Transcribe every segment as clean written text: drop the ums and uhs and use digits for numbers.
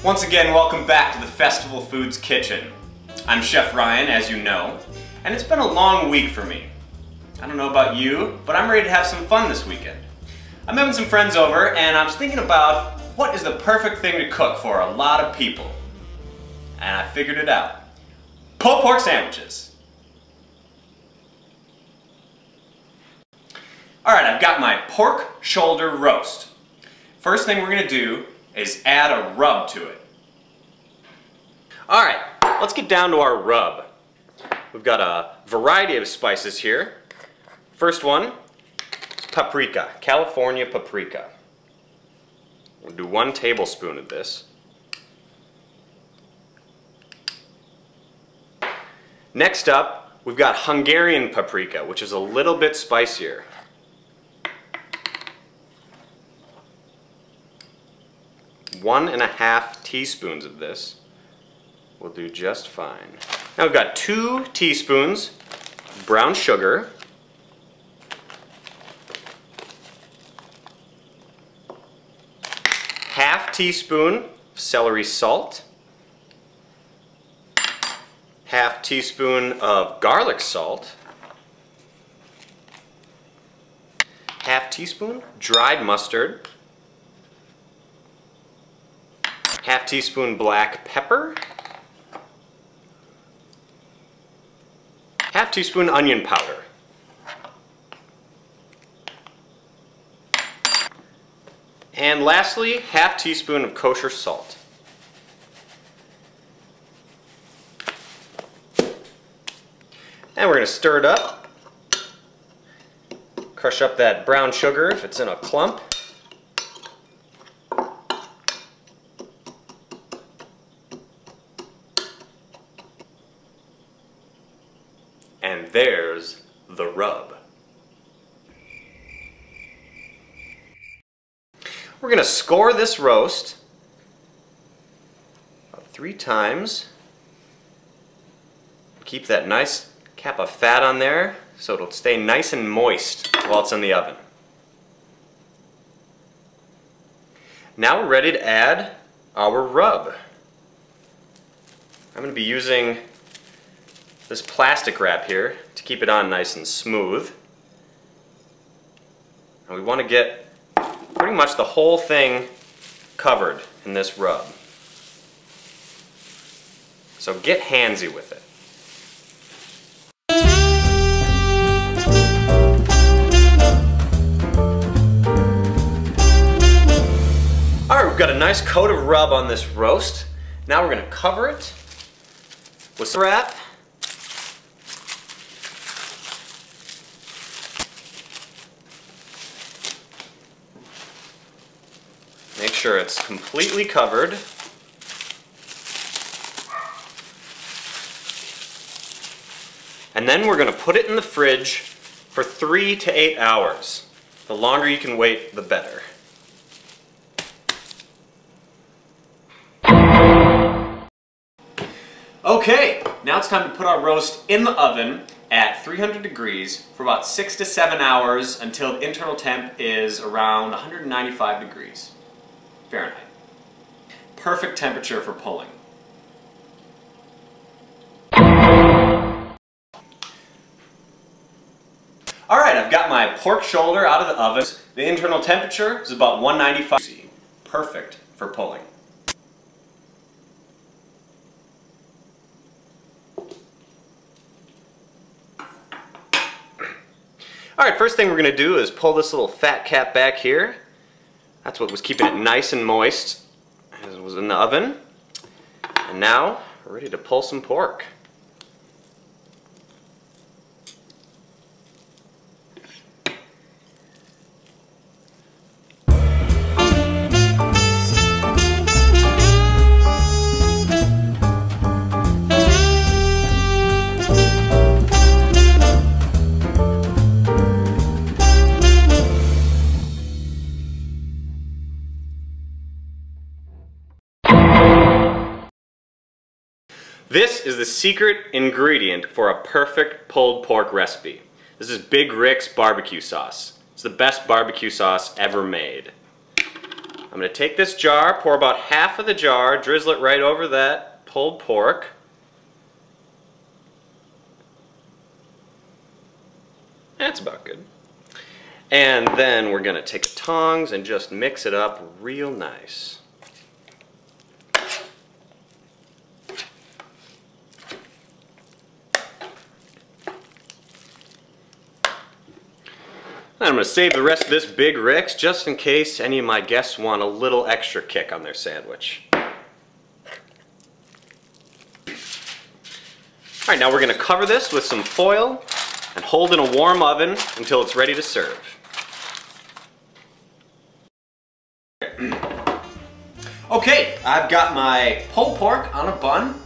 Once again, welcome back to the Festival Foods Kitchen. I'm Chef Ryan, as you know, and it's been a long week for me. I don't know about you, but I'm ready to have some fun this weekend. I'm having some friends over, and I was thinking about what is the perfect thing to cook for a lot of people. And I figured it out. Pulled pork sandwiches. Alright, I've got my pork shoulder roast. First thing we're going to do is add a rub to it. Alright, let's get down to our rub. We've got a variety of spices here. First one, paprika, California paprika. We'll do 1 tablespoon of this. Next up, we've got Hungarian paprika, which is a little bit spicier. One and a half teaspoons of this will do just fine. Now we've got 2 teaspoons brown sugar, half teaspoon celery salt, half teaspoon of garlic salt, half teaspoon dried mustard, half teaspoon black pepper, half teaspoon onion powder, and lastly, half teaspoon of kosher salt. And we're going to stir it up. Crush up that brown sugar if it's in a clump. And there's the rub. We're going to score this roast about 3 times. Keep that nice cap of fat on there so it'll stay nice and moist while it's in the oven. Now we're ready to add our rub. I'm going to be using this plastic wrap here to keep it on nice and smooth. And we want to get pretty much the whole thing covered in this rub. So get handsy with it. Alright, we've got a nice coat of rub on this roast. Now we're going to cover it with some wrap. Make sure it's completely covered. And then we're going to put it in the fridge for 3 to 8 hours. The longer you can wait, the better. Okay, now it's time to put our roast in the oven at 300 degrees for about 6 to 7 hours until the internal temp is around 195 degrees Fahrenheit. Perfect temperature for pulling. Alright, I've got my pork shoulder out of the oven. The internal temperature is about 195. Perfect for pulling. Alright, first thing we're going to do is pull this little fat cap back here. That's what was keeping it nice and moist as it was in the oven. And now we're ready to pull some pork. This is the secret ingredient for a perfect pulled pork recipe. This is Big Rick's barbecue sauce. It's the best barbecue sauce ever made. I'm going to take this jar, pour about half of the jar, drizzle it right over that pulled pork. That's about good. And then we're going to take the tongs and just mix it up real nice. I'm going to save the rest of this Big Rick's just in case any of my guests want a little extra kick on their sandwich. Alright, now we're going to cover this with some foil and hold in a warm oven until it's ready to serve. Okay, I've got my pulled pork on a bun.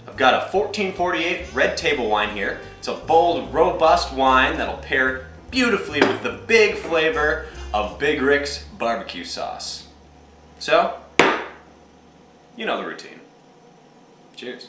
I've got a 1448 red table wine here. It's a bold, robust wine that'll pair beautifully with the big flavor of Big Rick's barbecue sauce. So, you know the routine. Cheers.